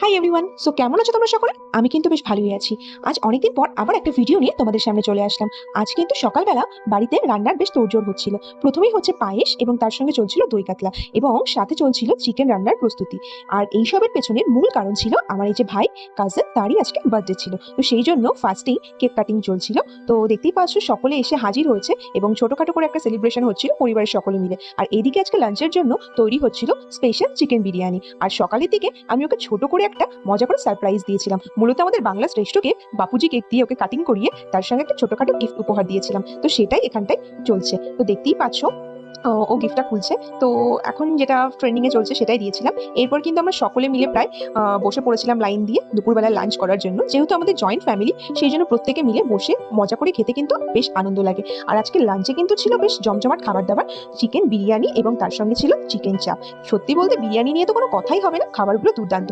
Hi everyone, so কেমন আছো তোমরা সকলে? আমি কিন্তু বেশ ভালোই আছি। আজ অনেকদিন পর আবার একটা ভিডিও নিয়ে তোমাদের সামনে চলে আসলাম। আজ কিন্তু সকালবেলা বাড়িতে রান্নার বেশ তোড়জোড় হচ্ছিল। প্রথমেই হচ্ছে পায়েস এবং তার সঙ্গে চলছিল দই কাতলা এবং সাথে চলছিল চিকেন রান্নার প্রস্তুতি। আর এই সবের পেছনের মূল কারণ ছিল আমার এই যে ভাই কাজিন, তারই আজকে বার্থডে ছিল। তো সেই জন্য ফার্স্টেই কেক কাটিং চলছিল। তো দেখতেই পাচ্ছ সকলে এসে হাজির হয়েছে এবং ছোটখাটো করে একটা সেলিব্রেশন হচ্ছিল পরিবারের সকলে মিলে। আর এইদিকে আজকে লাঞ্চের জন্য তৈরি হচ্ছিল স্পেশাল চিকেন বিরিয়ানি। আর সকালের দিকে আমি ওকে ছোট করে একটা মজা করে সারপ্রাইজ দিয়েছিলাম। মূলত আমাদের বাংলা শ্রেষ্ঠ কেক বাপুজি কেক দিয়ে ওকে কাটিং করিয়ে তার সঙ্গে একটা ছোটখাটো গিফট উপহার দিয়েছিলাম। তো সেটাই এখানটায় চলছে। তো দেখতেই পাচ্ছ ও গিফটটা খুলছে। তো এখন যেটা ট্রেন্ডিং এ চলছে সেটাই দিয়েছিলাম। এরপর কিন্তু আমরা সকলে মিলে প্রায় বসে পড়েছিলাম লাইন দিয়ে দুপুরবেলা লাঞ্চ করার জন্য। যেহেতু আমাদের জয়েন্ট ফ্যামিলি, সেই জন্য প্রত্যেকে মিলে বসে মজা করে খেতে কিন্তু বেশ আনন্দ লাগে। আর আজকে লাঞ্চে কিন্তু ছিল বেশ জমজমাট খাবার দাবার, চিকেন বিরিয়ানি এবং তার সঙ্গে ছিল চিকেন চাপ। সত্যি বলতে বিরিয়ানি নিয়ে তো কোনো কথাই হবে না, খাবারগুলো দুর্দান্ত।